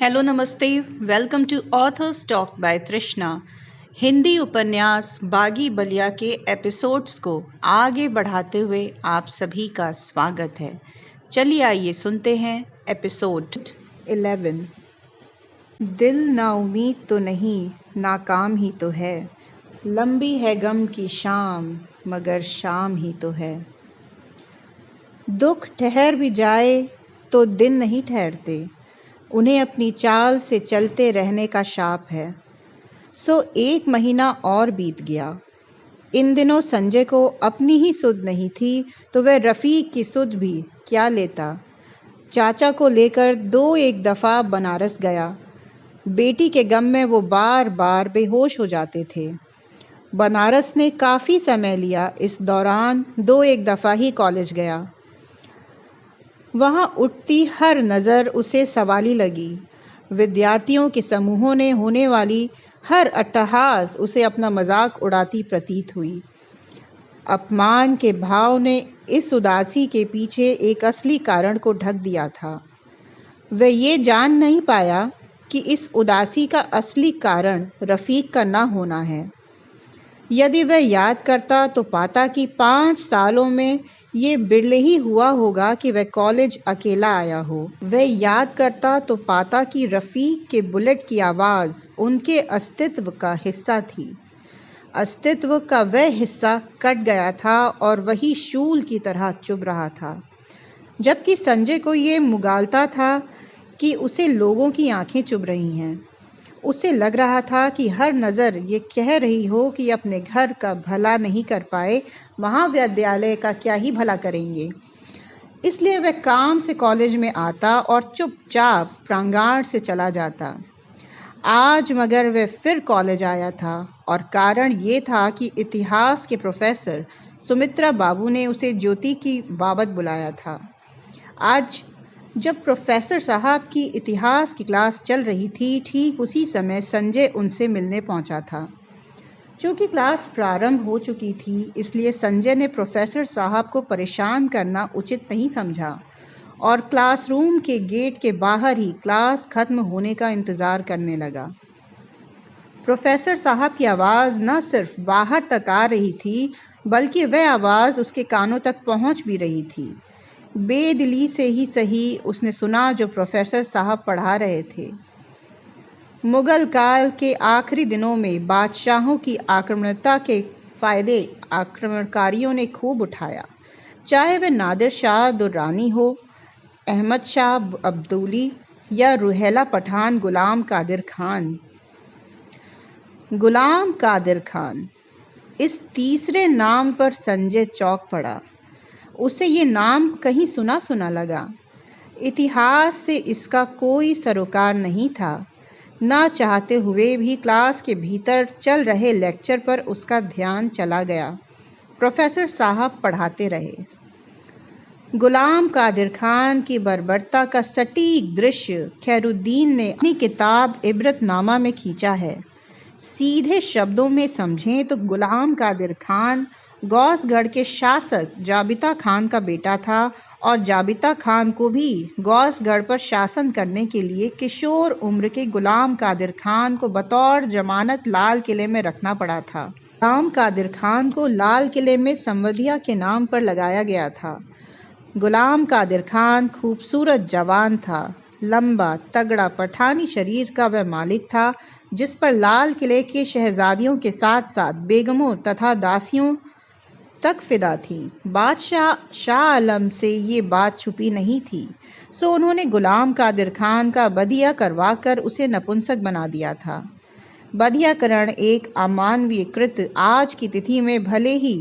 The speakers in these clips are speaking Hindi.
हेलो नमस्ते, welcome to authors talk by Trishna. Hindi उपन्यास बागी बलिया के एपिसोड्स को आगे बढ़ाते हुए आप सभी का स्वागत है। चलिए आइए सुनते हैं एपिसोड 11। दिल ना उम्मीद तो नहीं, नाकाम ही तो है। लंबी है गम की शाम, मगर शाम ही तो है। दुख ठहर भी जाए तो दिन नहीं ठहरते, उन्हें अपनी चाल से चलते रहने का शाप है। सो 1 महीना और बीत गया। इन दिनों संजय को अपनी ही सुध नहीं थी तो वह रफ़ीक की सुध भी क्या लेता। चाचा को लेकर 2-1 दफ़ा बनारस गया। बेटी के गम में वो बार बार बेहोश हो जाते थे। बनारस ने काफ़ी समय लिया। इस दौरान 2-1 दफ़ा ही कॉलेज गया। वहाँ उठती हर नज़र उसे सवाली लगी। विद्यार्थियों के समूहों ने होने वाली हर अट्टहास उसे अपना मजाक उड़ाती प्रतीत हुई। अपमान के भाव ने इस उदासी के पीछे एक असली कारण को ढक दिया था। वह ये जान नहीं पाया कि इस उदासी का असली कारण रफ़ीक का ना होना है। यदि वह याद करता तो पाता कि 5 सालों में ये बिरले ही हुआ होगा कि वह कॉलेज अकेला आया हो। वह याद करता तो पाता कि रफ़ीक के बुलेट की आवाज़ उनके अस्तित्व का हिस्सा थी। अस्तित्व का वह हिस्सा कट गया था और वही शूल की तरह चुभ रहा था। जबकि संजय को ये मुगालता था कि उसे लोगों की आंखें चुभ रही हैं। उसे लग रहा था कि हर नज़र ये कह रही हो कि अपने घर का भला नहीं कर पाए, महाविद्यालय का क्या ही भला करेंगे। इसलिए वह काम से कॉलेज में आता और चुपचाप प्रांगण से चला जाता। आज मगर वह फिर कॉलेज आया था और कारण ये था कि इतिहास के प्रोफेसर सुमित्रा बाबू ने उसे ज्योति की बाबत बुलाया था। आज जब प्रोफेसर साहब की इतिहास की क्लास चल रही थी, ठीक उसी समय संजय उनसे मिलने पहुंचा था। चूँकि क्लास प्रारंभ हो चुकी थी, इसलिए संजय ने प्रोफेसर साहब को परेशान करना उचित नहीं समझा और क्लासरूम के गेट के बाहर ही क्लास खत्म होने का इंतज़ार करने लगा। प्रोफेसर साहब की आवाज़ न सिर्फ बाहर तक आ रही थी, बल्कि वह आवाज़ उसके कानों तक पहुंच भी रही थी। बेदिली से ही सही उसने सुना जो प्रोफेसर साहब पढ़ा रहे थे। मुगल काल के आखिरी दिनों में बादशाहों की आक्रामकता के फायदे आक्रमणकारियों ने खूब उठाया, चाहे वह नादिर शाह दुर्रानी हो, अहमद शाह अब्दूली या रुहेला पठान गुलाम कादिर खान। गुलाम कादिर खान, इस तीसरे नाम पर संजय चौंक पड़ा। उसे ये नाम कहीं सुना सुना लगा। इतिहास से इसका कोई सरोकार नहीं था। ना चाहते हुए भी क्लास के भीतर चल रहे लेक्चर पर उसका ध्यान चला गया। प्रोफेसर साहब पढ़ाते रहे। गुलाम कादिर खान की बर्बरता का सटीक दृश्य खैरुद्दीन ने अपनी किताब इबरतनामा में खींचा है। सीधे शब्दों में समझें तो गुलाम कादिर खान गौसगढ़ के शासक जाबिता खान का बेटा था और जाबिता खान को भी गौसगढ़ पर शासन करने के लिए किशोर उम्र के गुलाम कादिर खान को बतौर जमानत लाल किले में रखना पड़ा था। गुलाम कादिर खान को लाल किले में संवधिया के नाम पर लगाया गया था। गुलाम कादिर खान खूबसूरत जवान था। लंबा तगड़ा पठानी शरीर का वह मालिक था जिस पर लाल किले के शहजादियों के साथ साथ बेगमों तथा दासियों तक फिदा थी। बादशाह शाह आलम से ये बात छुपी नहीं थी, सो उन्होंने गुलाम कादिर खान का बधिया करवा कर उसे नपुंसक बना दिया था। बधियाकरण एक अमानवीय कृत्य आज की तिथि में भले ही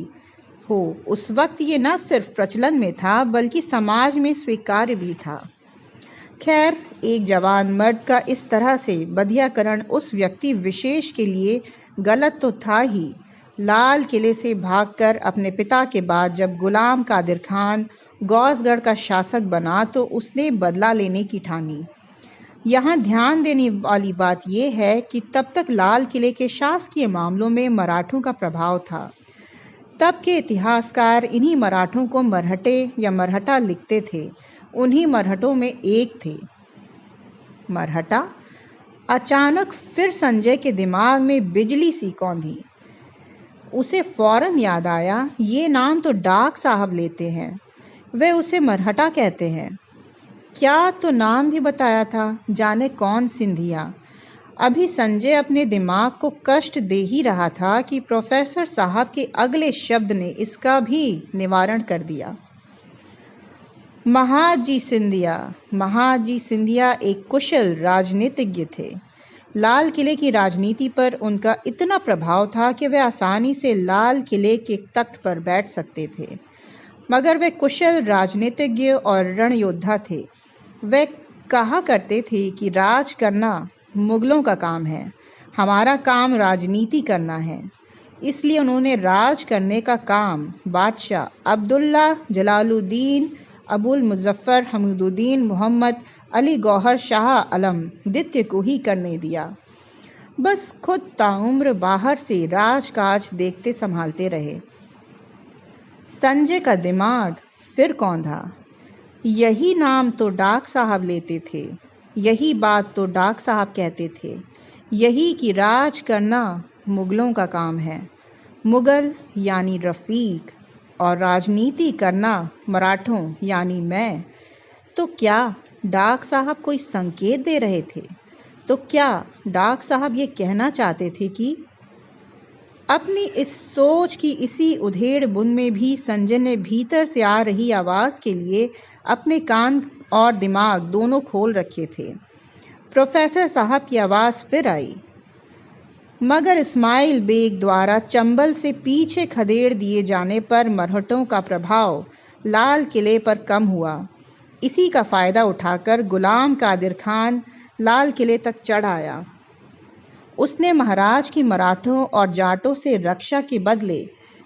हो, उस वक्त ये न सिर्फ प्रचलन में था बल्कि समाज में स्वीकार्य भी था। खैर, एक जवान मर्द का इस तरह से बधियाकरण उस व्यक्ति विशेष के लिए गलत तो था ही। लाल किले से भागकर अपने पिता के बाद जब गुलाम कादिर खान गौसगढ़ का शासक बना तो उसने बदला लेने की ठानी। यहाँ ध्यान देने वाली बात यह है कि तब तक लाल किले के शासकीय मामलों में मराठों का प्रभाव था। तब के इतिहासकार इन्हीं मराठों को मरहटे या मरहटा लिखते थे। उन्हीं मरहटों में एक थे मरहटा। अचानक फिर संजय के दिमाग में बिजली सी कौंधी। उसे फौरन याद आया, ये नाम तो डाक साहब लेते हैं, वे उसे मरहटा कहते हैं। क्या तो नाम भी बताया था, जाने कौन सिंधिया। अभी संजय अपने दिमाग को कष्ट दे ही रहा था कि प्रोफेसर साहब के अगले शब्द ने इसका भी निवारण कर दिया। महादजी सिंधिया। महादजी सिंधिया एक कुशल राजनीतिज्ञ थे। लाल किले की राजनीति पर उनका इतना प्रभाव था कि वे आसानी से लाल किले के तख्त पर बैठ सकते थे। मगर वे कुशल राजनीतिज्ञ और रणयोद्धा थे। वे कहा करते थे कि राज करना मुगलों का काम है, हमारा काम राजनीति करना है। इसलिए उन्होंने राज करने का काम बादशाह अब्दुल्ला जलालुद्दीन अबुल मुजफ्फर हमीदुद्दीन मोहम्मद अली गौहर शाह आलम द्वितीय को ही करने दिया। बस खुद ताउम्र बाहर से राजकाज देखते संभालते रहे। संजय का दिमाग फिर कौंधा। यही नाम तो डाक साहब लेते थे, यही बात तो डाक साहब कहते थे, यही कि राज करना मुगलों का काम है, मुगल यानी रफ़ीक, और राजनीति करना मराठों यानी मैं। तो क्या डाक साहब कोई संकेत दे रहे थे? तो क्या डाक साहब ये कहना चाहते थे कि अपनी इस सोच की इसी उधेड़ बुन में भी संजय ने भीतर से आ रही आवाज़ के लिए अपने कान और दिमाग दोनों खोल रखे थे। प्रोफेसर साहब की आवाज़ फिर आई, मगर इस्माइल बेग द्वारा चंबल से पीछे खदेड़ दिए जाने पर मरहटों का प्रभाव लाल किले पर कम हुआ। इसी का फ़ायदा उठाकर गुलाम कादिर खान लाल किले तक चढ़ आया। उसने महाराज की मराठों और जाटों से रक्षा के बदले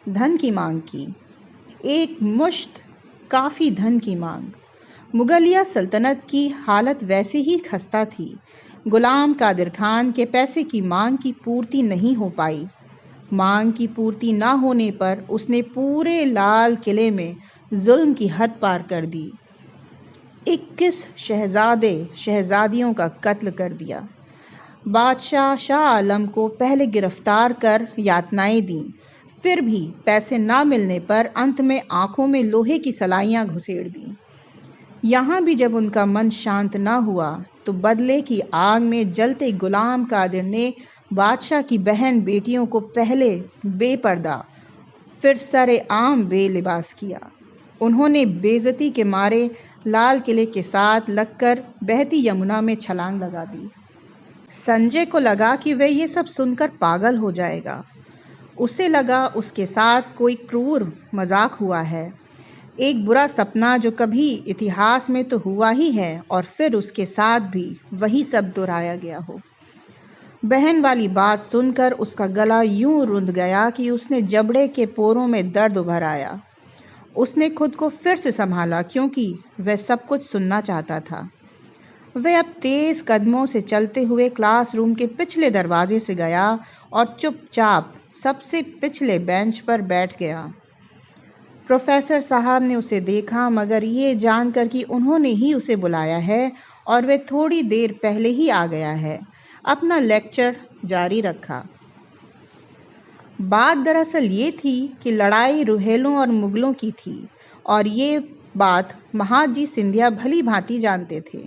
धन की मांग की, एक मुश्त काफ़ी धन की मांग। मुगलिया सल्तनत की हालत वैसे ही खस्ता थी। गुलाम कादिर खान के पैसे की मांग की पूर्ति नहीं हो पाई। मांग की पूर्ति न होने पर उसने पूरे लाल किले में जुल्म की हद पार कर दी। 21 शहजादे शहजादियों का कत्ल कर दिया। बादशाह शाह आलम को पहले गिरफ्तार कर यातनाएं दी, फिर भी पैसे ना मिलने पर अंत में आंखों में लोहे की सलाइयां घुसेड़ दी। यहाँ भी जब उनका मन शांत न हुआ तो बदले की आग में जलते गुलाम कादिर ने बादशाह की बहन बेटियों को पहले बेपर्दा फिर सरे आम बेलिबास किया। उन्होंने बेइज्जती के मारे लाल किले के साथ लगकर बहती यमुना में छलांग लगा दी। संजय को लगा कि वह ये सब सुनकर पागल हो जाएगा। उसे लगा उसके साथ कोई क्रूर मजाक हुआ है, एक बुरा सपना जो कभी इतिहास में तो हुआ ही है और फिर उसके साथ भी वही सब दोहराया गया हो। बहन वाली बात सुनकर उसका गला यूं रुंध गया कि उसने जबड़े के पोरों में दर्द उभर आया। उसने खुद को फिर से संभाला क्योंकि वह सब कुछ सुनना चाहता था। वह अब तेज कदमों से चलते हुए क्लासरूम के पिछले दरवाजे से गया और चुपचाप सबसे पिछले बेंच पर बैठ गया। प्रोफेसर साहब ने उसे देखा, मगर ये जानकर कि उन्होंने ही उसे बुलाया है और वह थोड़ी देर पहले ही आ गया है, अपना लेक्चर जारी रखा। बात दरअसल ये थी कि लड़ाई रुहेलों और मुगलों की थी और ये बात महादजी सिंधिया भली भांति जानते थे।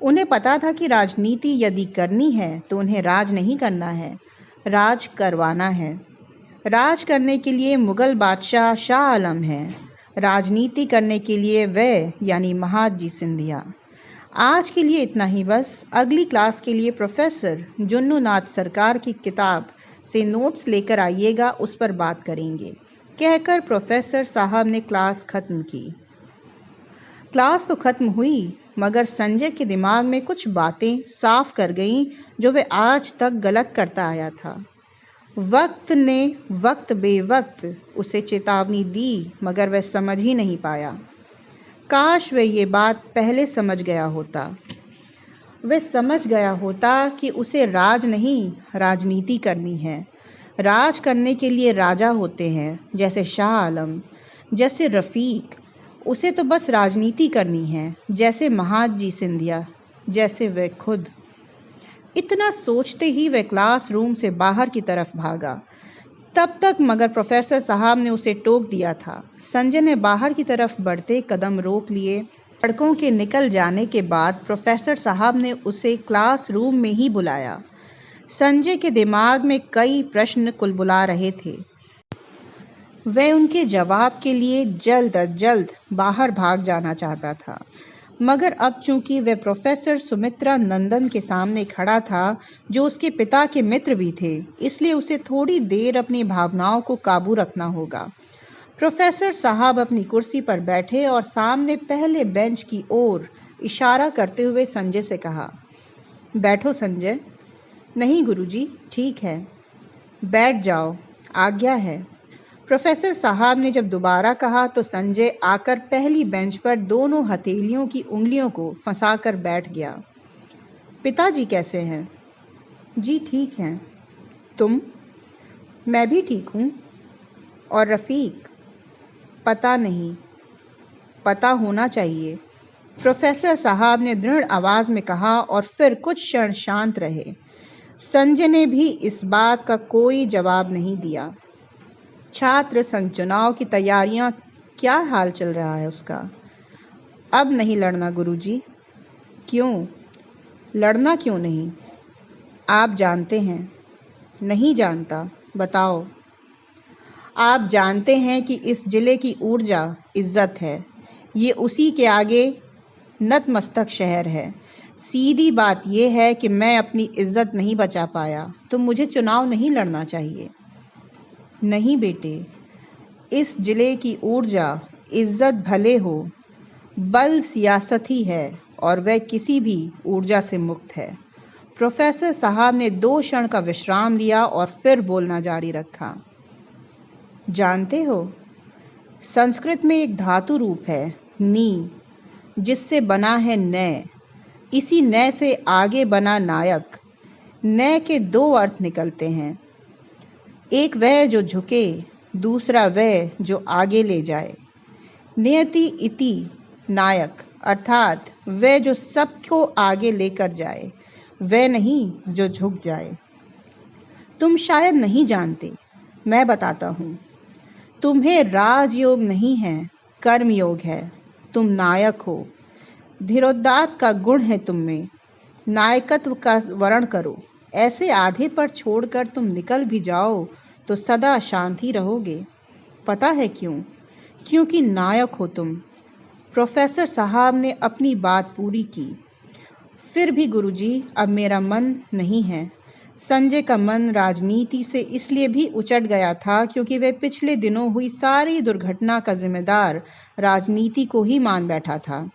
उन्हें पता था कि राजनीति यदि करनी है तो उन्हें राज नहीं करना है, राज करवाना है। राज करने के लिए मुगल बादशाह शाह आलम हैं, राजनीति करने के लिए वह यानी महादजी सिंधिया। आज के लिए इतना ही बस। अगली क्लास के लिए प्रोफेसर जुन्नू नाथ सरकार की किताब से नोट्स लेकर आइएगा, उस पर बात करेंगे, कहकर प्रोफेसर साहब ने क्लास खत्म की। क्लास तो खत्म हुई, मगर संजय के दिमाग में कुछ बातें साफ कर गईं जो वह आज तक गलत करता आया था। वक्त ने वक्त बेवक्त उसे चेतावनी दी, मगर वह समझ ही नहीं पाया। काश वह ये बात पहले समझ गया होता। वह समझ गया होता कि उसे राज नहीं राजनीति करनी है। राज करने के लिए राजा होते हैं, जैसे शाह आलम, जैसे रफ़ीक। उसे तो बस राजनीति करनी है, जैसे महादजी सिंधिया, जैसे वह खुद। इतना सोचते ही वह क्लासरूम से बाहर की तरफ भागा। तब तक मगर प्रोफेसर साहब ने उसे टोक दिया था। संजय ने बाहर की तरफ बढ़ते कदम रोक लिए। लड़कों के निकल जाने के बाद प्रोफेसर साहब ने उसे क्लासरूम में ही बुलाया। संजय के दिमाग में कई प्रश्न कुलबुला रहे थे। वह उनके जवाब के लिए जल्द अज जल्द बाहर भाग जाना चाहता था, मगर अब चूंकि वह प्रोफेसर सुमित्रा नंदन के सामने खड़ा था, जो उसके पिता के मित्र भी थे, इसलिए उसे थोड़ी देर अपनी भावनाओं को काबू रखना होगा। प्रोफेसर साहब अपनी कुर्सी पर बैठे और सामने पहले बेंच की ओर इशारा करते हुए संजय से कहा, बैठो संजय। नहीं गुरुजी, ठीक है। बैठ जाओ, आज्ञा है। प्रोफेसर साहब ने जब दोबारा कहा तो संजय आकर पहली बेंच पर दोनों हथेलियों की उंगलियों को फंसाकर बैठ गया। पिताजी कैसे हैं? जी ठीक हैं। तुम? मैं भी ठीक हूँ। और रफ़ीक? पता नहीं। पता होना चाहिए, प्रोफेसर साहब ने दृढ़ आवाज़ में कहा और फिर कुछ क्षण शांत रहे। संजय ने भी इस बात का कोई जवाब नहीं दिया। छात्र संघ चुनाव की तैयारियां क्या हाल चल रहा है उसका? अब नहीं लड़ना गुरुजी। क्यों? लड़ना क्यों नहीं? आप जानते हैं। नहीं जानता, बताओ। आप जानते हैं कि इस जिले की ऊर्जा इज्जत है। ये उसी के आगे नतमस्तक शहर है। सीधी बात यह है कि मैं अपनी इज्जत नहीं बचा पाया, तो मुझे चुनाव नहीं लड़ना चाहिए। नहीं बेटे, इस जिले की ऊर्जा इज्जत भले हो, बल सियासत ही है और वह किसी भी ऊर्जा से मुक्त है। प्रोफेसर साहब ने 2 क्षण का विश्राम लिया और फिर बोलना जारी रखा। जानते हो, संस्कृत में एक धातु रूप है नी, जिससे बना है नय। इसी नय से आगे बना नायक। नय के 2 अर्थ निकलते हैं, एक वह जो झुके, दूसरा वह जो आगे ले जाए। नियति इति नायक, अर्थात वह जो सबको आगे लेकर जाए, वह नहीं जो झुक जाए। तुम शायद नहीं जानते, मैं बताता हूँ। तुम्हें राजयोग नहीं है, कर्मयोग है। तुम नायक हो। धीरोदात्त का गुण है तुम में। नायकत्व का वर्ण करो। ऐसे आधे पर छोड़कर तुम निकल भी जाओ तो सदा शांति रहोगे। पता है क्यों? क्योंकि नायक हो तुम। प्रोफेसर साहब ने अपनी बात पूरी की। फिर भी गुरुजी, अब मेरा मन नहीं है। संजय का मन राजनीति से इसलिए भी उचट गया था क्योंकि वह पिछले दिनों हुई सारी दुर्घटना का जिम्मेदार राजनीति को ही मान बैठा था।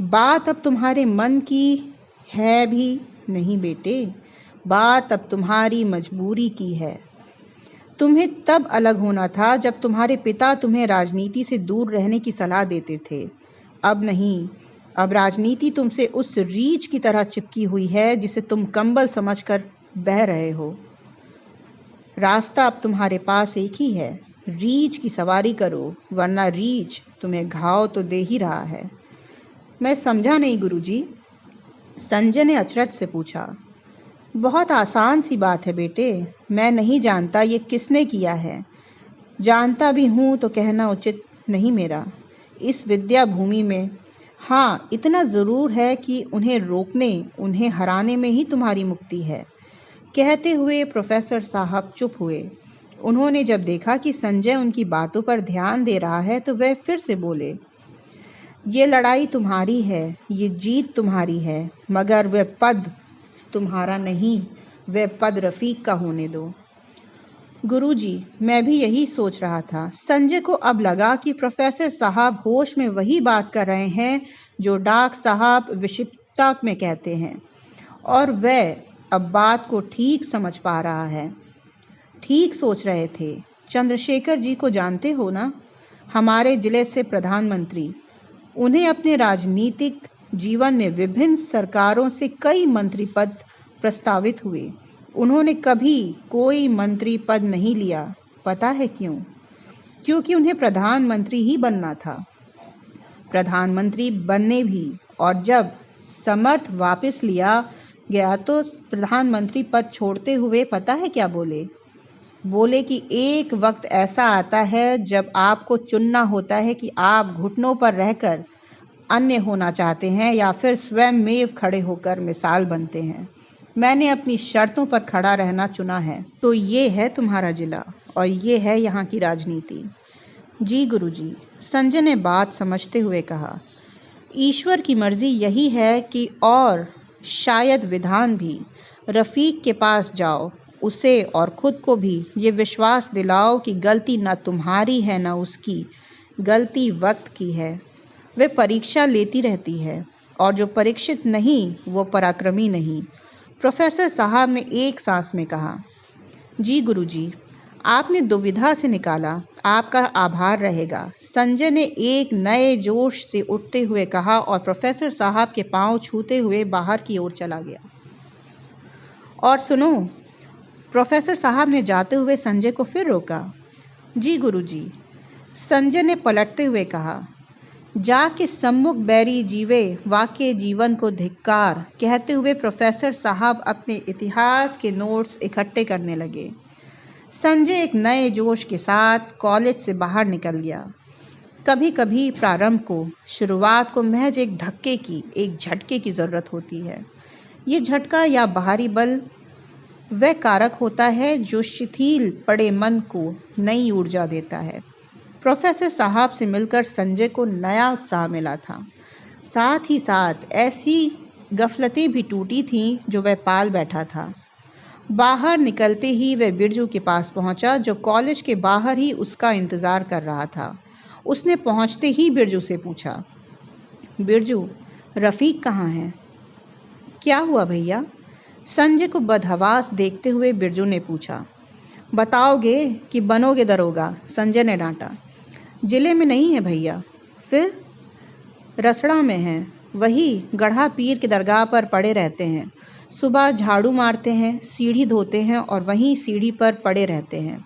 बात अब तुम्हारे मन की है भी नहीं बेटे, बात अब तुम्हारी मजबूरी की है। तुम्हें तब अलग होना था जब तुम्हारे पिता तुम्हें राजनीति से दूर रहने की सलाह देते थे। अब नहीं, अब राजनीति तुमसे उस रीछ की तरह चिपकी हुई है जिसे तुम कंबल समझकर बह रहे हो। रास्ता अब तुम्हारे पास एक ही है, रीछ की सवारी करो, वरना रीछ तुम्हें घाव तो दे ही रहा है। मैं समझा नहीं गुरुजी। संजय ने अचरज से पूछा। बहुत आसान सी बात है बेटे, मैं नहीं जानता ये किसने किया है। जानता भी हूँ तो कहना उचित नहीं मेरा इस विद्या भूमि में। हाँ, इतना ज़रूर है कि उन्हें रोकने, उन्हें हराने में ही तुम्हारी मुक्ति है। कहते हुए प्रोफेसर साहब चुप हुए। उन्होंने जब देखा कि संजय उनकी बातों पर ध्यान दे रहा है तो वह फिर से बोले, ये लड़ाई तुम्हारी है, ये जीत तुम्हारी है, मगर वह पद तुम्हारा नहीं, वह पद रफ़ीक का होने दो। गुरुजी, मैं भी यही सोच रहा था। संजय को अब लगा कि प्रोफेसर साहब होश में वही बात कर रहे हैं जो डाक साहब विक्षिप्तता में कहते हैं, और वह अब बात को ठीक समझ पा रहा है। ठीक सोच रहे थे। चंद्रशेखर जी को जानते हो ना, हमारे जिले से प्रधानमंत्री। उन्हें अपने राजनीतिक जीवन में विभिन्न सरकारों से कई मंत्री पद प्रस्तावित हुए। उन्होंने कभी कोई मंत्री पद नहीं लिया। पता है क्यों? क्योंकि उन्हें प्रधानमंत्री ही बनना था। प्रधानमंत्री बनने भी, और जब समर्थ वापस लिया गया तो प्रधानमंत्री पद छोड़ते हुए पता है क्या बोले? बोले कि एक वक्त ऐसा आता है जब आपको चुनना होता है कि आप घुटनों पर रहकर अन्य होना चाहते हैं या फिर स्वयं में खड़े होकर मिसाल बनते हैं। मैंने अपनी शर्तों पर खड़ा रहना चुना है। तो ये है तुम्हारा जिला और ये है यहाँ की राजनीति। जी गुरुजी, संजय ने बात समझते हुए कहा। ईश्वर की मर्जी यही है कि और शायद विधान भी। रफ़ीक के पास जाओ, उसे और खुद को भी ये विश्वास दिलाओ कि गलती न तुम्हारी है न उसकी, गलती वक्त की है। वे परीक्षा लेती रहती है और जो परीक्षित नहीं वो पराक्रमी नहीं। प्रोफेसर साहब ने एक सांस में कहा। जी गुरुजी, आपने दुविधा से निकाला, आपका आभार रहेगा। संजय ने एक नए जोश से उठते हुए कहा और प्रोफेसर साहब के पांव छूते हुए बाहर की ओर चला गया। और सुनो, प्रोफेसर साहब ने जाते हुए संजय को फिर रोका। जी गुरुजी, संजय ने पलटते हुए कहा। जाके सम्मुख बैरी जीवे वाक्य जीवन को धिक्कार कहते हुए प्रोफेसर साहब अपने इतिहास के नोट्स इकट्ठे करने लगे। संजय एक नए जोश के साथ कॉलेज से बाहर निकल गया। कभी कभी प्रारंभ को, शुरुआत को महज एक धक्के की, एक झटके की ज़रूरत होती है। ये झटका या बाहरी बल वह कारक होता है जो शिथिल पड़े मन को नई ऊर्जा देता है। प्रोफेसर साहब से मिलकर संजय को नया उत्साह मिला था। साथ ही साथ ऐसी गफलतें भी टूटी थीं जो वह पाल बैठा था। बाहर निकलते ही वह बिरजू के पास पहुंचा, जो कॉलेज के बाहर ही उसका इंतज़ार कर रहा था। उसने पहुंचते ही बिरजू से पूछा, बिरजू, रफ़ीक कहाँ है? क्या हुआ भैया? संजय को बदहवास देखते हुए बिरजू ने पूछा। बताओगे कि बनोगे दरोगा? संजय ने डांटा। जिले में नहीं है भैया। फिर? रसड़ा में हैं। वही गढ़ा पीर की दरगाह पर पड़े रहते हैं। सुबह झाड़ू मारते हैं, सीढ़ी धोते हैं और वहीं सीढ़ी पर पड़े रहते हैं।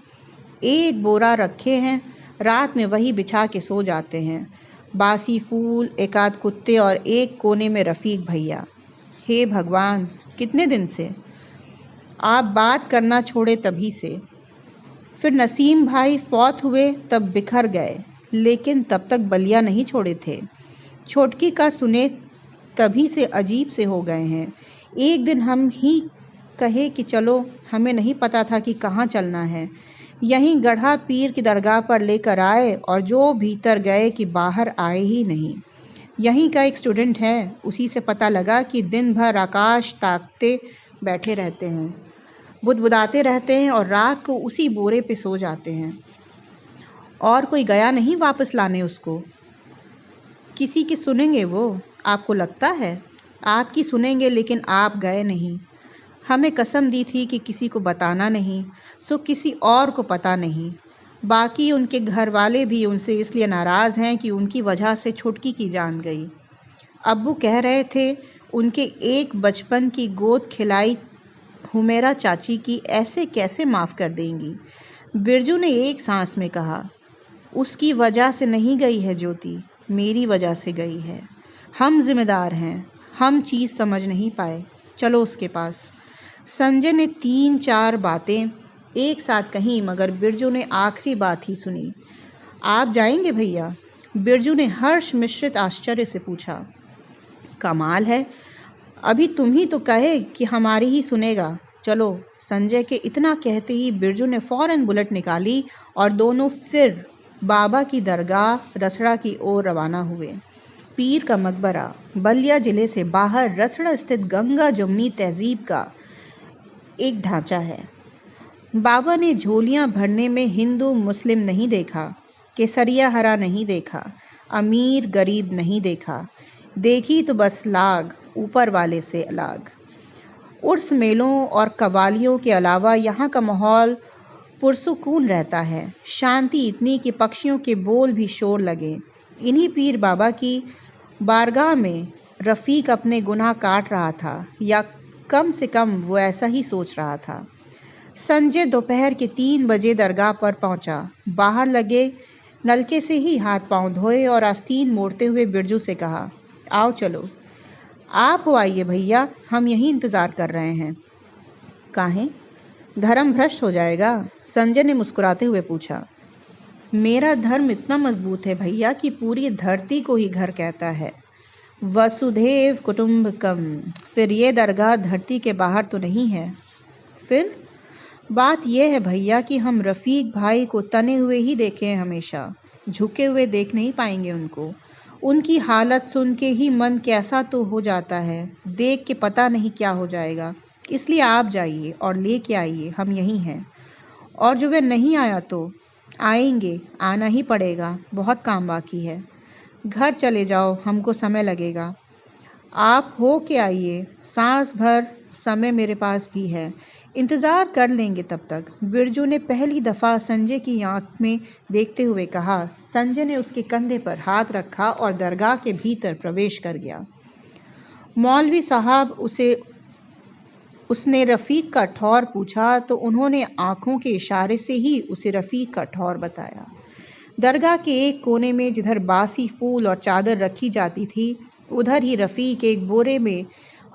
एक बोरा रखे हैं, रात में वही बिछा के सो जाते हैं। बासी फूल, एकाध कुत्ते और एक कोने में रफ़ीक भैया। हे भगवान, कितने दिन से? आप बात करना छोड़े तभी से। फिर नसीम भाई फौत हुए तब बिखर गए, लेकिन तब तक बलिया नहीं छोड़े थे। छोटकी का सुने तभी से अजीब से हो गए हैं। एक दिन हम ही कहे कि चलो, हमें नहीं पता था कि कहाँ चलना है। यहीं गढ़ा पीर की दरगाह पर लेकर आए और जो भीतर गए कि बाहर आए ही नहीं। यहीं का एक स्टूडेंट है, उसी से पता लगा कि दिन भर आकाश ताकते बैठे रहते हैं, बुदबुदाते रहते हैं और रात को उसी बोरे पे सो जाते हैं। और कोई गया नहीं वापस लाने उसको। किसी की सुनेंगे वो? आपको लगता है? आपकी सुनेंगे, लेकिन आप गए नहीं। हमें कसम दी थी कि किसी को बताना नहीं, सो किसी और को पता नहीं। बाकी उनके घर वाले भी उनसे इसलिए नाराज़ हैं कि उनकी वजह से छुटकी की जान गई। अब्बू कह रहे थे उनके एक बचपन की गोद खिलाई हुमेरा चाची की ऐसे कैसे माफ़ कर देंगी? बिरजू ने एक सांस में कहा। उसकी वजह से नहीं गई है ज्योति, मेरी वजह से गई है। हम जिम्मेदार हैं, हम चीज़ समझ नहीं पाए। चलो उसके पास। संजय ने 3-4 बातें एक साथ कहीं, मगर बिरजू ने आखिरी बात ही सुनी। आप जाएंगे भैया? बिरजू ने हर्ष मिश्रित आश्चर्य से पूछा। कमाल है, अभी तुम ही तो कहे कि हमारी ही सुनेगा। चलो। संजय के इतना कहते ही बिरजू ने फौरन बुलेट निकाली और दोनों फिर बाबा की दरगाह रसड़ा की ओर रवाना हुए। पीर का मकबरा बलिया जिले से बाहर रसड़ा स्थित गंगा जमुनी तहजीब का एक ढांचा है। बाबा ने झोलियां भरने में हिंदू मुस्लिम नहीं देखा, केसरिया हरा नहीं देखा, अमीर गरीब नहीं देखा। देखी तो बस लाग, ऊपर वाले से लाग। उर्स मेलों और कवालियों के अलावा यहाँ का माहौल पुरसुकून रहता है। शांति इतनी कि पक्षियों के बोल भी शोर लगे। इन्हीं पीर बाबा की बारगाह में रफ़ीक अपने गुनाह काट रहा था, या कम से कम वो ऐसा ही सोच रहा था। संजय दोपहर के 3 बजे दरगाह पर पहुंचा। बाहर लगे नलके से ही हाथ पांव धोए और आस्तीन मोड़ते हुए बिरजू से कहा, आओ चलो। आप हो आइए भैया, हम यहीं इंतज़ार कर रहे हैं। काहे? धर्म भ्रष्ट हो जाएगा? संजय ने मुस्कुराते हुए पूछा। मेरा धर्म इतना मजबूत है भैया कि पूरी धरती को ही घर कहता है। वसुधैव कुटुंबकम। फिर ये दरगाह धरती के बाहर तो नहीं है? फिर बात यह है भैया कि हम रफ़ीक भाई को तने हुए ही देखे हैं हमेशा, झुके हुए देख नहीं पाएंगे उनको। उनकी हालत सुन के ही मन कैसा तो हो जाता है, देख के पता नहीं क्या हो जाएगा। इसलिए आप जाइए और लेके आइए, हम यहीं हैं। और जो वे नहीं आया तो आएंगे, आना ही पड़ेगा, बहुत काम बाकी है। घर चले जाओ, हमको समय लगेगा। आप हो के आइए, सांस भर समय मेरे पास भी है, इंतज़ार कर लेंगे तब तक। बिरजू ने पहली दफ़ा संजय की आंख में देखते हुए कहा। संजय ने उसके कंधे पर हाथ रखा और दरगाह के भीतर प्रवेश कर गया। मौलवी साहब उसने रफ़ीक का ठौर पूछा तो उन्होंने आंखों के इशारे से ही उसे रफ़ीक का ठौर बताया। दरगाह के एक कोने में जिधर बासी फूल और चादर रखी जाती थी, उधर ही रफ़ीक एक बोरे में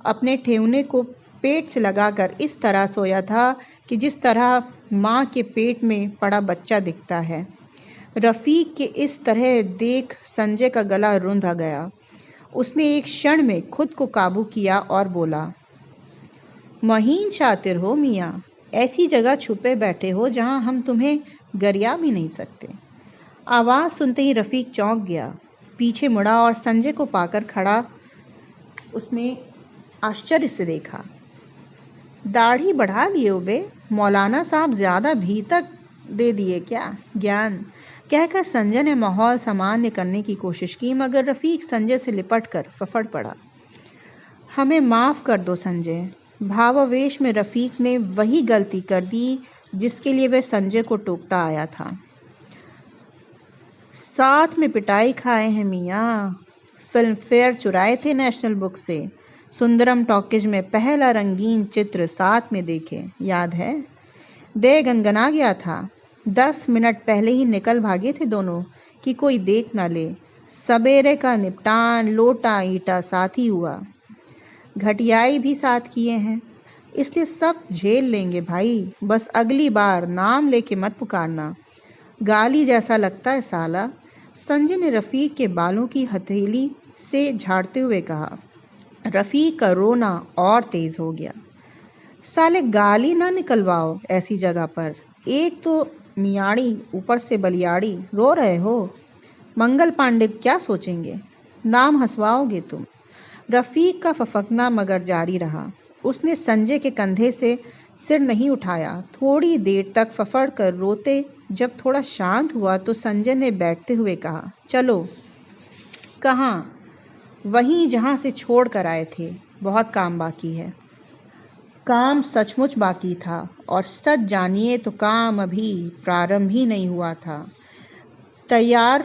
अपने ठेवने को पेट से लगाकर इस तरह सोया था कि जिस तरह माँ के पेट में पड़ा बच्चा दिखता है। रफ़ीक के इस तरह देख संजय का गला रुंधा गया। उसने एक क्षण में खुद को काबू किया और बोला, महीन शातिर हो मियाँ, ऐसी जगह छुपे बैठे हो जहाँ हम तुम्हें गरिया भी नहीं सकते। आवाज़ सुनते ही रफ़ीक चौंक गया, पीछे मुड़ा और संजय को पाकर खड़ा उसने आश्चर्य से देखा। दाढ़ी बढ़ा लिए हो बे, मौलाना साहब ज़्यादा भीतर दे दिए क्या ज्ञान? कहकर संजय ने माहौल सामान्य करने की कोशिश की, मगर रफ़ीक संजय से लिपट कर फफड़ पड़ा। हमें माफ़ कर दो संजय। भावावेश में रफ़ीक ने वही गलती कर दी जिसके लिए वह संजय को टोकता आया था। साथ में पिटाई खाए हैं मियाँ, फिल्म फेयर चुराए थे नेशनल बुक से, सुंदरम टॉकीज में पहला रंगीन चित्र साथ में देखे, याद है? दे गनगना गया था। 10 मिनट पहले ही निकल भागे थे दोनों कि कोई देख ना ले। सवेरे का निपटान लोटा ईटा साथ ही हुआ, घटियाई भी साथ किए हैं, इसलिए सब झेल लेंगे भाई। बस अगली बार नाम लेके मत पुकारना, गाली जैसा लगता है साला। संजय ने रफ़ीक के बालों की हथेली से झाड़ते हुए कहा। रफ़ीक का रोना और तेज हो गया। साले गाली ना निकलवाओ ऐसी जगह पर, एक तो मियाड़ी ऊपर से बलियाड़ी, रो रहे हो। मंगल पांडे क्या सोचेंगे, नाम हंसवाओगे तुम। रफ़ीक का फफकना मगर जारी रहा। उसने संजय के कंधे से सिर नहीं उठाया। थोड़ी देर तक फफड़ कर रोते जब थोड़ा शांत हुआ तो संजय ने बैठते हुए कहा, चलो। कहाँ? वहीं जहाँ से छोड़ कर आए थे, बहुत काम बाकी है। काम सचमुच बाकी था, और सच जानिए तो काम अभी प्रारंभ ही नहीं हुआ था। तैयार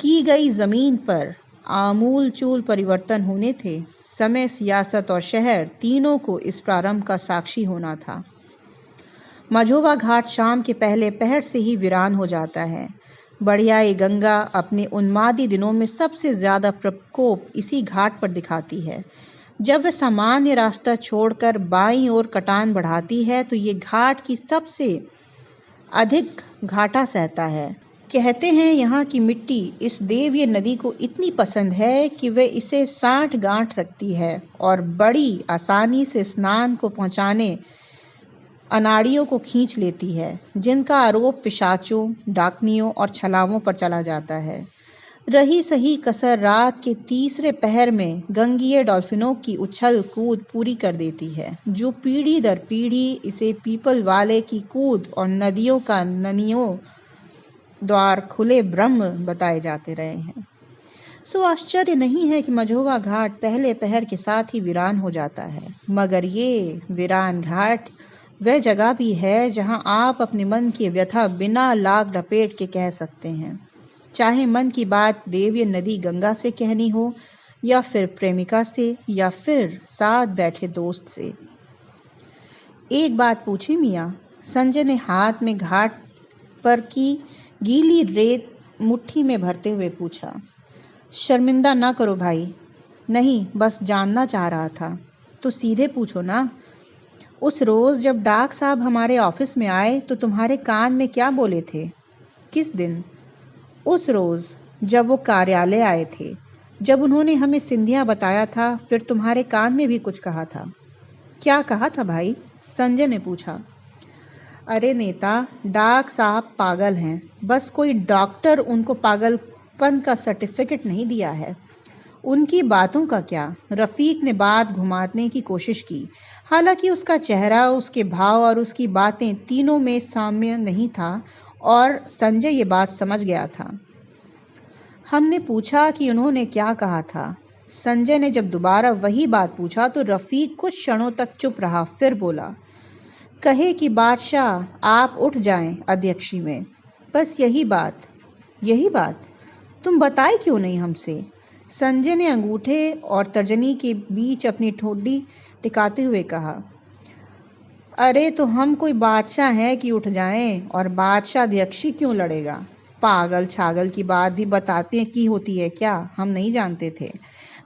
की गई ज़मीन पर आमूल चूल परिवर्तन होने थे। समय, सियासत और शहर तीनों को इस प्रारंभ का साक्षी होना था। मझोवा घाट शाम के पहले पहर से ही वीरान हो जाता है। बढ़ियाई गंगा अपने उन्मादी दिनों में सबसे ज़्यादा प्रकोप इसी घाट पर दिखाती है। जब वह सामान्य रास्ता छोड़कर बाईं ओर कटान बढ़ाती है तो ये घाट की सबसे अधिक घाटा सहता है। कहते हैं यहाँ की मिट्टी इस देवीय नदी को इतनी पसंद है कि वह इसे 60 गांठ रखती है और बड़ी आसानी से स्नान को पहुँचाने अनाड़ियों को खींच लेती है, जिनका आरोप पिशाचों, डाकनियों और छलावों पर चला जाता है। रही सही कसर रात के तीसरे पहर में गंगीय डॉल्फिनों की उछल कूद पूरी कर देती है, जो पीढ़ी दर पीढ़ी इसे पीपल वाले की कूद और नदियों का ननियों द्वार खुले ब्रह्म बताए जाते रहे हैं। सो आश्चर्य नहीं है कि मझोवा घाट पहले पहर के साथ ही वीरान हो जाता है। मगर ये वीरान घाट वह जगह भी है जहां आप अपने मन की व्यथा बिना लाग लपेट के कह सकते हैं, चाहे मन की बात देवीय नदी गंगा से कहनी हो, या फिर प्रेमिका से, या फिर साथ बैठे दोस्त से। एक बात पूछी मियाँ? संजय ने हाथ में घाट पर की गीली रेत मुट्ठी में भरते हुए पूछा। शर्मिंदा ना करो भाई, नहीं, बस जानना चाह रहा था। तो सीधे पूछो ना। उस रोज़ जब डाक साहब हमारे ऑफिस में आए तो तुम्हारे कान में क्या बोले थे? किस दिन? उस रोज़ जब वो कार्यालय आए थे, जब उन्होंने हमें सिंधिया बताया था, फिर तुम्हारे कान में भी कुछ कहा था। क्या कहा था भाई? संजय ने पूछा। अरे नेता, डाक साहब पागल हैं। बस कोई डॉक्टर उनको पागलपन का सर्टिफिकेट नहीं दिया है। उनकी बातों का क्या? रफ़ीक ने बात घुमाने की कोशिश की। हालांकि उसका चेहरा, उसके भाव और उसकी बातें तीनों में साम्य नहीं था और संजय ये बात समझ गया था। हमने पूछा कि उन्होंने क्या कहा था। संजय ने जब दोबारा वही बात पूछा तो रफ़ीक कुछ क्षणों तक चुप रहा, फिर बोला, कहे कि बादशाह आप उठ जाएं अध्यक्षी में। बस यही बात। यही बात? तुम बताए क्यों नहीं हमसे? संजय ने अंगूठे और तर्जनी के बीच अपनी ठोडी टिकाते हुए कहा, अरे तो हम कोई बादशाह हैं कि उठ जाएं? और बादशाह अध्यक्षी क्यों लड़ेगा? पागल छागल की बात भी बताते की होती है क्या? हम नहीं जानते थे।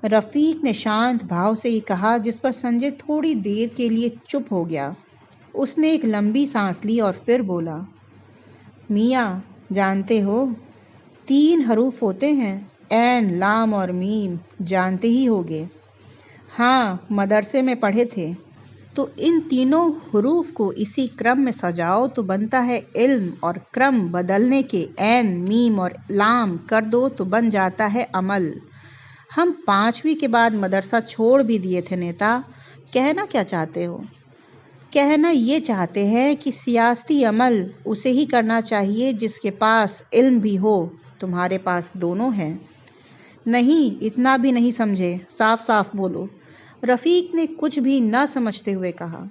रफ़ीक ने शांत भाव से ही कहा, जिस पर संजय थोड़ी देर के लिए चुप हो गया। उसने एक लंबी सांस ली और फिर बोला, मियाँ जानते हो 3 हरूफ होते हैं, ऐन, लाम और मीम, जानते ही होगे। हाँ, मदरसे में पढ़े थे। तो इन तीनों हरूफ को इसी क्रम में सजाओ तो बनता है इल्म, और क्रम बदलने के ऐन, मीम और लाम कर दो तो बन जाता है अमल। हम 5वीं के बाद मदरसा छोड़ भी दिए थे नेता। कहना क्या चाहते हो? कहना ये चाहते हैं कि सियासी अमल उसे ही करना चाहिए जिसके पास इल्म भी हो। तुम्हारे पास दोनों हैं। नहीं, इतना भी नहीं समझे, साफ साफ बोलो। रफ़ीक ने कुछ भी न समझते हुए कहा।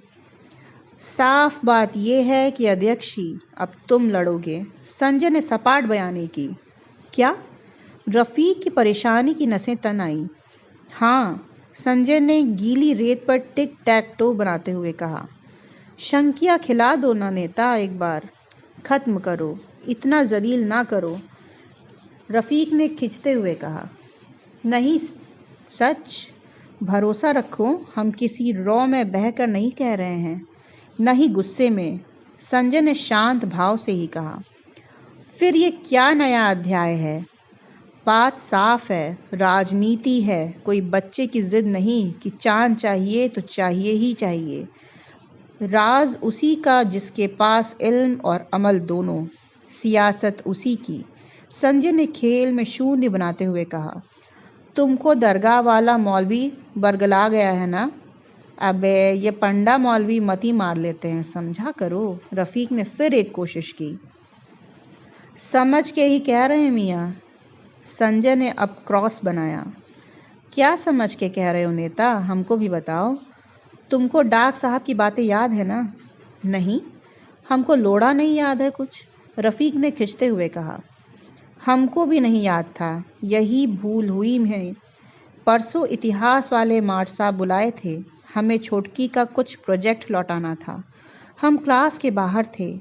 साफ बात यह है कि अध्यक्षी अब तुम लड़ोगे। संजय ने सपाट बयानी की। क्या? रफ़ीक की परेशानी की नसें तन आई। हाँ, संजय ने गीली रेत पर टिक टैक टो बनाते हुए कहा। शंकिया खिला दो ना नेता, एक बार खत्म करो, इतना जलील ना करो। रफ़ीक ने खिंचते हुए कहा। नहीं, सच, भरोसा रखो, हम किसी रौ में बहकर नहीं कह रहे हैं, न ही गुस्से में। संजय ने शांत भाव से ही कहा। फिर ये क्या नया अध्याय है? बात साफ है, राजनीति है, कोई बच्चे की जिद नहीं कि चांद चाहिए तो चाहिए ही चाहिए। राज उसी का जिसके पास इल्म और अमल दोनों, सियासत उसी की। संजय ने खेल में शून्य बनाते हुए कहा। तुमको दरगाह वाला मौलवी बरगला गया है ना? अबे ये पंडा मौलवी मती मार लेते हैं, समझा करो। रफ़ीक ने फिर एक कोशिश की। समझ के ही कह रहे हैं मियाँ। संजय ने अब क्रॉस बनाया। क्या समझ के कह रहे हो नेता? हमको भी बताओ। तुमको डाक साहब की बातें याद है ना? नहीं, हमको लोड़ा नहीं याद है कुछ, रफ़ीक ने खिंचते हुए कहा। हमको भी नहीं याद था, यही भूल हुई है। परसों इतिहास वाले मार्ट साहब बुलाए थे, हमें छोटकी का कुछ प्रोजेक्ट लौटाना था। हम क्लास के बाहर थे।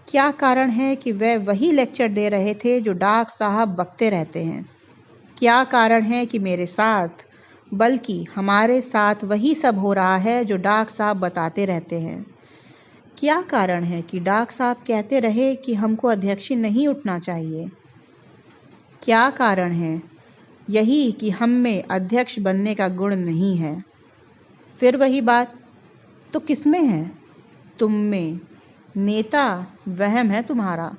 क्या कारण है कि वह वही लेक्चर दे रहे थे जो डाक साहब बकते रहते हैं? क्या कारण है कि मेरे साथ, बल्कि हमारे साथ वही सब हो रहा है जो डाक साहब बताते रहते हैं? क्या कारण है कि डाक साहब कहते रहे कि हमको अध्यक्षी नहीं उठना चाहिए? क्या कारण है? यही कि हम में अध्यक्ष बनने का गुण नहीं है। फिर वही बात, तो किसमें है? तुम में। नेता, वहम है तुम्हारा।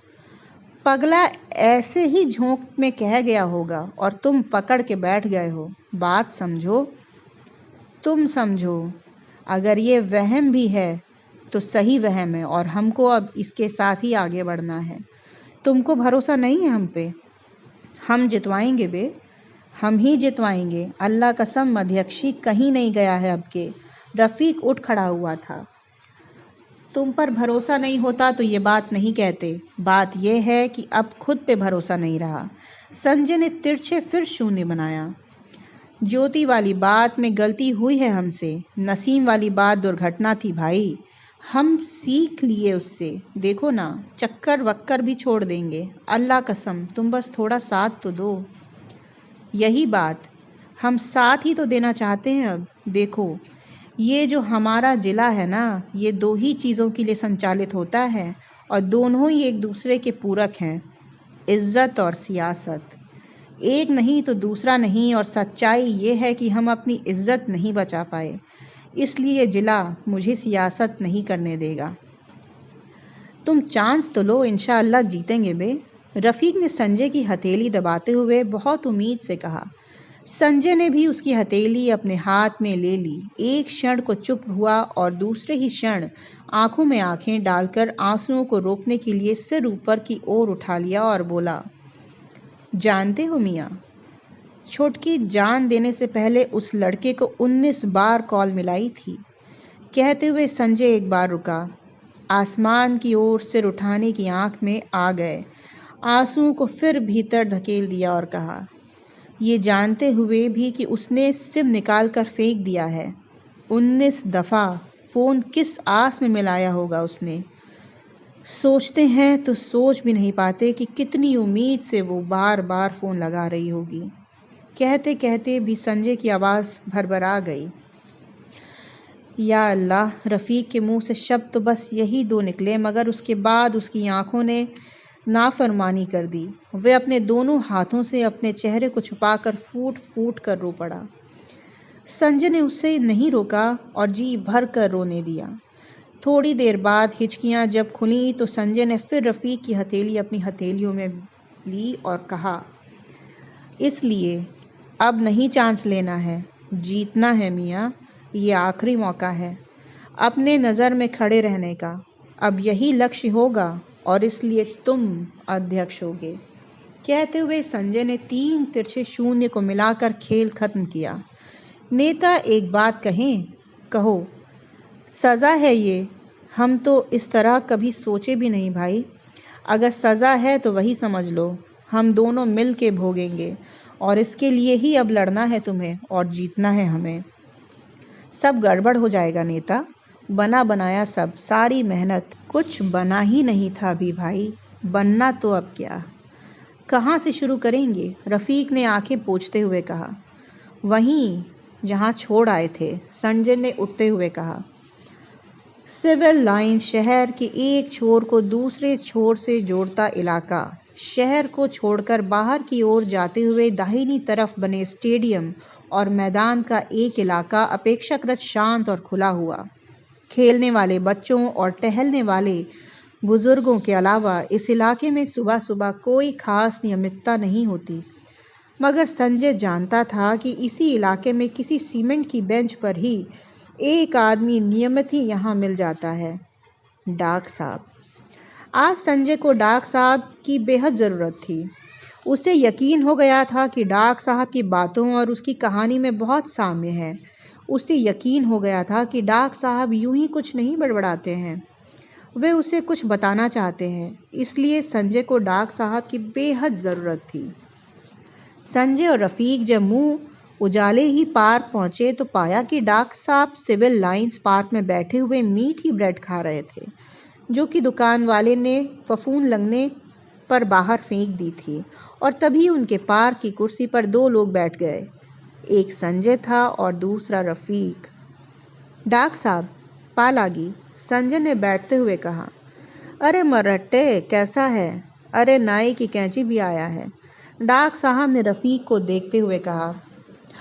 पगला ऐसे ही झोंक में कह गया होगा और तुम पकड़ के बैठ गए हो। बात समझो, तुम समझो। अगर ये वहम भी है तो सही वहम है और हमको अब इसके साथ ही आगे बढ़ना है। तुमको भरोसा नहीं है हम पे? हम जितवाएंगे बे, हम ही जितवाएंगे। अल्लाह कसम, अध्यक्षी कहीं नहीं गया है अब के। रफ़ीक उठ खड़ा हुआ था। तुम पर भरोसा नहीं होता तो ये बात नहीं कहते। बात यह है कि अब खुद पे भरोसा नहीं रहा। संजय ने तिरछे फिर शून्य बनाया। ज्योति वाली बात में गलती हुई है हमसे। नसीम वाली बात दुर्घटना थी भाई, हम सीख लिए उससे। देखो ना, चक्कर वक्कर भी छोड़ देंगे। अल्लाह कसम, तुम बस थोड़ा साथ तो दो। यही बात, हम साथ ही तो देना चाहते हैं। अब देखो, ये जो हमारा जिला है ना, ये 2 ही चीज़ों के लिए संचालित होता है और दोनों ही एक दूसरे के पूरक हैं, इज़्ज़त और सियासत। एक नहीं तो दूसरा नहीं, और सच्चाई ये है कि हम अपनी इज़्ज़त नहीं बचा पाए, इसलिए जिला मुझे सियासत नहीं करने देगा। तुम चांस तो लो, इंशाअल्लाह जीतेंगे बे। रफ़ीक ने संजय की हथेली दबाते हुए बहुत उम्मीद से कहा। संजय ने भी उसकी हथेली अपने हाथ में ले ली। एक क्षण को चुप हुआ और दूसरे ही क्षण आंखों में आंखें डालकर आंसुओं को रोकने के लिए सिर ऊपर की ओर उठा लिया और बोला, जानते हो मियाँ, छोटकी जान देने से पहले उस लड़के को 19 बार कॉल मिलाई थी। कहते हुए संजय एक बार रुका, आसमान की ओर सिर उठाने की आंख में आ गए, आंसुओं को फिर भीतर धकेल दिया और कहा, ये जानते हुए भी कि उसने सिम निकाल कर फेंक दिया है। 19 दफ़ा फ़ोन किस आस में मिलाया होगा उसने। सोचते हैं तो सोच भी नहीं पाते कि कितनी उम्मीद से वो बार बार फ़ोन लगा रही होगी। कहते कहते भी संजय की आवाज़ भरभरा गई, या अल्लाह। रफ़ीक के मुंह से शब्द तो बस यही 2 निकले, मगर उसके बाद उसकी आंखों ने नाफरमानी कर दी। वह अपने दोनों हाथों से अपने चेहरे को छुपाकर फूट फूट कर रो पड़ा। संजय ने उसे नहीं रोका और जी भर कर रोने दिया। थोड़ी देर बाद हिचकियां जब खुलीं तो संजय ने फिर रफ़ीक की हथेली अपनी हथेलियों में ली और कहा, इसलिए अब नहीं चांस लेना है, जीतना है मियाँ। ये आखिरी मौका है अपने नज़र में खड़े रहने का। अब यही लक्ष्य होगा और इसलिए तुम अध्यक्ष होगे। कहते हुए संजय ने 3 तिरछे शून्य को मिलाकर खेल खत्म किया। नेता एक बात कहें, कहो। सज़ा है ये, हम तो इस तरह कभी सोचे भी नहीं भाई। अगर सज़ा है तो वही समझ लो, हम दोनों मिल के भोगेंगे और इसके लिए ही अब लड़ना है तुम्हें और जीतना है हमें। सब गड़बड़ हो जाएगा नेता, बना बनाया सब, सारी मेहनत, कुछ बना ही नहीं था अभी भाई, बनना तो अब क्या। कहाँ से शुरू करेंगे? रफ़ीक ने आंखें पोंछते हुए कहा। वहीं जहाँ छोड़ आए थे, संजय ने उठते हुए कहा। सिविल लाइन शहर के एक छोर को दूसरे छोर से जोड़ता इलाका। शहर को छोड़कर बाहर की ओर जाते हुए दाहिनी तरफ बने स्टेडियम और मैदान का एक इलाका अपेक्षाकृत शांत और खुला हुआ। खेलने वाले बच्चों और टहलने वाले बुजुर्गों के अलावा इस इलाके में सुबह सुबह कोई खास नियमितता नहीं होती, मगर संजय जानता था कि इसी इलाके में किसी सीमेंट की बेंच पर ही एक आदमी नियमित ही यहाँ मिल जाता है, डाक साहब। आज संजय को डाक साहब की बेहद ज़रूरत थी। उसे यकीन हो गया था कि डाक साहब की बातों और उसकी कहानी में बहुत साम्य है। उसे यकीन हो गया था कि डाक साहब यूं ही कुछ नहीं बड़बड़ाते हैं, वे उसे कुछ बताना चाहते हैं। इसलिए संजय को डाक साहब की बेहद ज़रूरत थी। संजय और रफ़ीक जब मुंह उजाले ही पार्क पहुंचे तो पाया कि डाक साहब सिविल लाइंस पार्क में बैठे हुए मीठी ब्रेड खा रहे थे, जो कि दुकान वाले ने फफूंद लगने पर बाहर फेंक दी थी। और तभी उनके पार्क की कुर्सी पर 2 लोग बैठ गए, एक संजय था और दूसरा रफ़ीक। डाक साहब, पाल आ गई, संजय ने बैठते हुए कहा। अरे मरहट्टे, कैसा है? अरे नाई की कैंची भी आया है, डाक साहब ने रफ़ीक को देखते हुए कहा।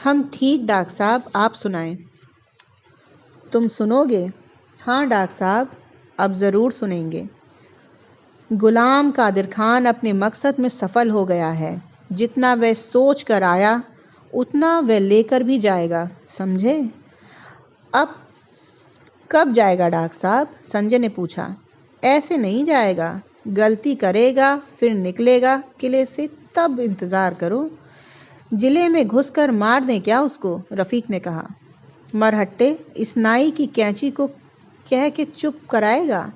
हम ठीक डाक साहब, आप सुनाएं। तुम सुनोगे? हाँ डाक साहब, अब ज़रूर सुनेंगे। गुलाम कादिर खान अपने मकसद में सफल हो गया है। जितना वह सोच कर आया उतना वह लेकर भी जाएगा, समझे? अब कब जाएगा डाक साहब? संजय ने पूछा। ऐसे नहीं जाएगा, गलती करेगा फिर निकलेगा किले से, तब इंतज़ार करो। जिले में घुसकर मार दें क्या उसको? रफ़ीक ने कहा। मरहट्टे, इस नाई की कैंची को कह के चुप कराएगा?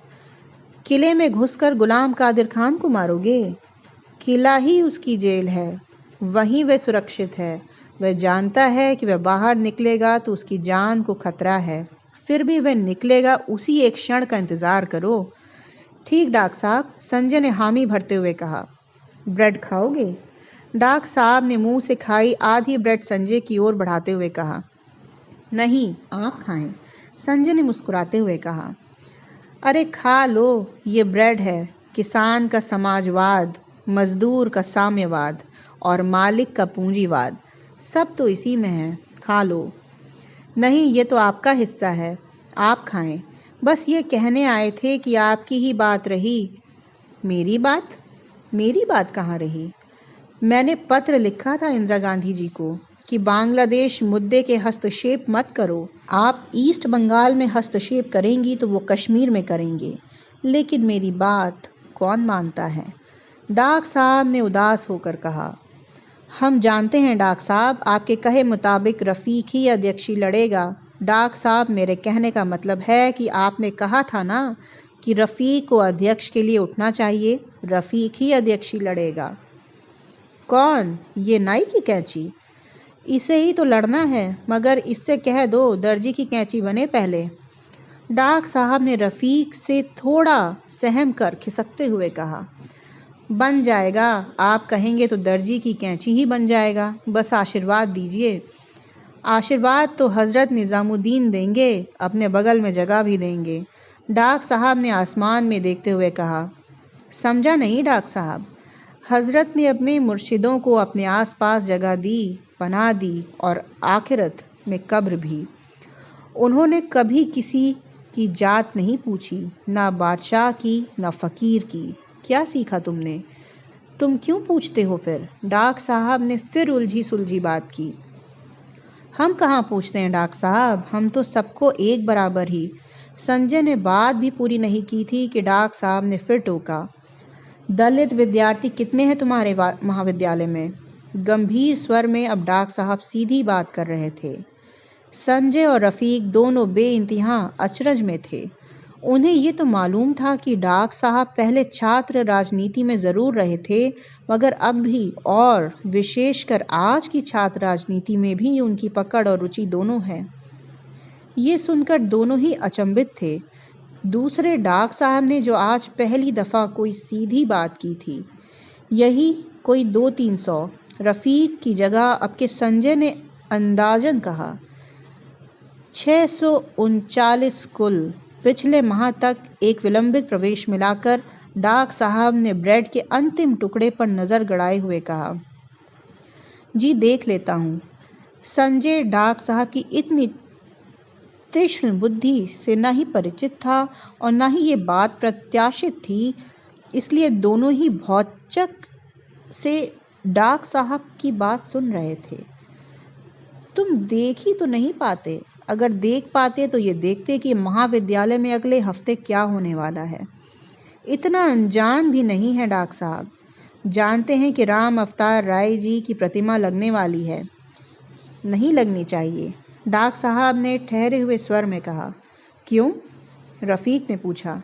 किले में घुसकर गुलाम कादिर खान को मारोगे? किला ही उसकी जेल है, वहीं वह सुरक्षित है। वह जानता है कि वह बाहर निकलेगा तो उसकी जान को खतरा है, फिर भी वह निकलेगा। उसी एक क्षण का इंतज़ार करो। ठीक डाक साहब, संजय ने हामी भरते हुए कहा। ब्रेड खाओगे? डॉक्टर साहब ने मुंह से खाई आधी ब्रेड संजय की ओर बढ़ाते हुए कहा, नहीं आप खाएं। संजय ने मुस्कुराते हुए कहा, अरे खा लो, ये ब्रेड है। किसान का समाजवाद, मजदूर का साम्यवाद और मालिक का पूंजीवाद, सब तो इसी में है, खा लो। नहीं, ये तो आपका हिस्सा है, आप खाएं। बस ये कहने आए थे कि आपकी ही बात रही। मेरी बात? मेरी बात कहाँ रही? मैंने पत्र लिखा था इंदिरा गांधी जी को कि बांग्लादेश मुद्दे के हस्तक्षेप मत करो। आप ईस्ट बंगाल में हस्तक्षेप करेंगी तो वो कश्मीर में करेंगे, लेकिन मेरी बात कौन मानता है? डॉक्टर साहब ने उदास होकर कहा, हम जानते हैं डॉक्टर साहब, आपके कहे मुताबिक रफ़ीक ही अध्यक्षी लड़ेगा। डॉक्टर साहब, मेरे कहने का मतलब है कि आपने कहा था ना कि रफ़ीक को अध्यक्ष के लिए उठना चाहिए। रफ़ीक ही अध्यक्षी लड़ेगा। कौन? ये नाई की कैंची? इसे ही तो लड़ना है, मगर इससे कह दो दर्जी की कैंची बने पहले। डॉक्टर साहब ने रफ़ीक से थोड़ा सहम कर खिसकते हुए कहा, बन जाएगा, आप कहेंगे तो दर्जी की कैंची ही बन जाएगा। बस आशीर्वाद दीजिए। आशीर्वाद तो हज़रत निज़ामुद्दीन देंगे, अपने बगल में जगह भी देंगे। डॉक्टर साहब ने आसमान में देखते हुए कहा, समझा नहीं डॉक्टर साहब। हज़रत ने अपने मुर्शिदों को अपने आसपास जगह दी, पनाह दी और आखिरत में कब्र भी। उन्होंने कभी किसी की जात नहीं पूछी, ना बादशाह की, ना फ़कीर की। क्या सीखा तुमने? तुम क्यों पूछते हो फिर? डॉक्टर साहब ने फिर उलझी सुलझी बात की। हम कहाँ पूछते हैं डॉक्टर साहब, हम तो सबको एक बराबर ही। संजय ने बात भी पूरी नहीं की थी कि डॉक्टर साहब ने फिर टोका, दलित विद्यार्थी कितने हैं तुम्हारे महाविद्यालय में? गंभीर स्वर में अब डॉक्टर साहब सीधी बात कर रहे थे। संजय और रफ़ीक दोनों बेइंतहा अचरज में थे। उन्हें ये तो मालूम था कि डॉक्टर साहब पहले छात्र राजनीति में ज़रूर रहे थे, मगर अब भी और विशेषकर आज की छात्र राजनीति में भी उनकी पकड़ और रुचि दोनों है। ये सुनकर दोनों ही अचंभित थे। दूसरे डॉक्टर साहब ने जो आज पहली दफ़ा कोई सीधी बात की थी, यही कोई 200-300। रफ़ीक की जगह अब के संजय ने अंदाजन कहा, 639 कुल। पिछले माह तक एक विलंबित प्रवेश मिलाकर डॉक्टर साहब ने ब्रेड के अंतिम टुकड़े पर नज़र गड़ाए हुए कहा, जी देख लेता हूँ। संजय डॉक्टर साहब की इतनी तीक्ष्ण बुद्धि से न ही परिचित था और न ही ये बात प्रत्याशित थी, इसलिए दोनों ही भौचक से डॉक्टर साहब की बात सुन रहे थे। तुम देख ही तो नहीं पाते, अगर देख पाते तो ये देखते कि महाविद्यालय में अगले हफ्ते क्या होने वाला है। इतना अनजान भी नहीं है डॉक्टर साहब। जानते हैं कि राम अवतार राय जी की प्रतिमा लगने वाली है। नहीं लगनी चाहिए, डॉक्टर साहब ने ठहरे हुए स्वर में कहा। क्यों? रफ़ीक ने पूछा।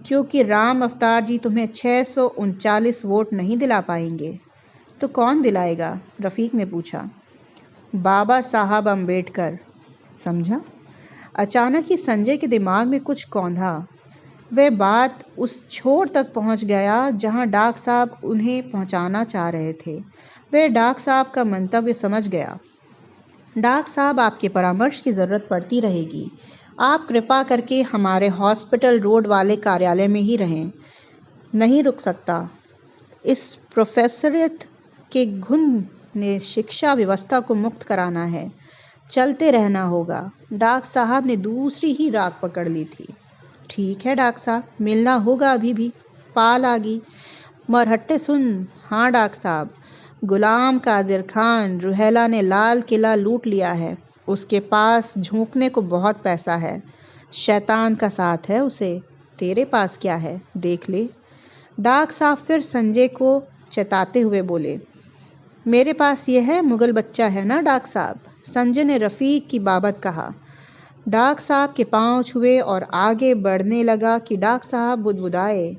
क्योंकि राम अवतार जी तुम्हें 639 वोट नहीं दिला पाएंगे। तो कौन दिलाएगा? रफ़ीक ने पूछा। बाबा साहब अम्बेडकर। समझा? अचानक ही संजय के दिमाग में कुछ कौंधा। वह बात उस छोर तक पहुंच गया जहां डॉक्टर साहब उन्हें पहुंचाना चाह रहे थे। वह डॉक्टर साहब का मंतव्य समझ गया। डॉक्टर साहब, आपके परामर्श की ज़रूरत पड़ती रहेगी। आप कृपा करके हमारे हॉस्पिटल रोड वाले कार्यालय में ही रहें। नहीं रुक सकता। इस प्रोफेसरियत के घुन ने शिक्षा व्यवस्था को मुक्त कराना है। चलते रहना होगा। डॉक्टर साहब ने दूसरी ही राग पकड़ ली थी। ठीक है डॉक्टर साहब, मिलना होगा अभी भी। पाल आ गई। मरहट्टे सुन। हाँ डॉक्टर साहब, गुलाम कादिर खान रुहेला ने लाल किला लूट लिया है। उसके पास झोंकने को बहुत पैसा है। शैतान का साथ है उसे। तेरे पास क्या है, देख ले। डॉक्टर साहब फिर संजय को चेताते हुए बोले, मेरे पास ये है, मुगल बच्चा है ना डॉक्टर साहब। संजय ने रफ़ीक की बाबत कहा। डॉक्टर साहब के पांव छुए और आगे बढ़ने लगा कि डॉक्टर साहब बुदबुदाए,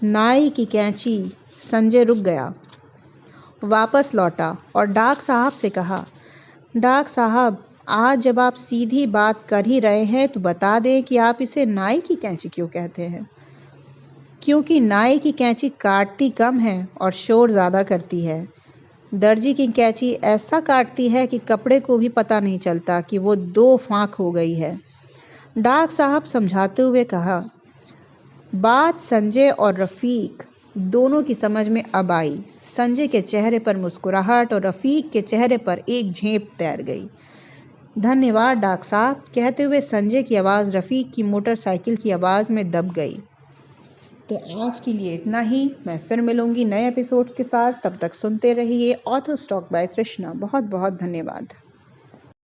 नाई की कैंची। संजय रुक गया, वापस लौटा और डॉक्टर साहब से कहा, डॉक्टर साहब, आज जब आप सीधी बात कर ही रहे हैं तो बता दें कि आप इसे नाई की कैंची क्यों कहते हैं। क्योंकि नाई की कैंची काटती कम है और शोर ज़्यादा करती है। दर्जी की कैंची ऐसा काटती है कि कपड़े को भी पता नहीं चलता कि वो 2 फाँक हो गई है। डाक साहब समझाते हुए कहा, बात संजय और रफ़ीक दोनों की समझ में अब आई। संजय के चेहरे पर मुस्कुराहट और रफ़ीक के चेहरे पर एक झेप तैर गई। धन्यवाद डाक साहब, कहते हुए संजय की आवाज़ रफ़ीक की मोटरसाइकिल की आवाज़ में दब गई। तो आज के लिए इतना ही। मैं फिर मिलूंगी नए एपिसोड्स के साथ। तब तक सुनते रहिए ऑथर टॉक बाय कृष्णा। बहुत बहुत धन्यवाद।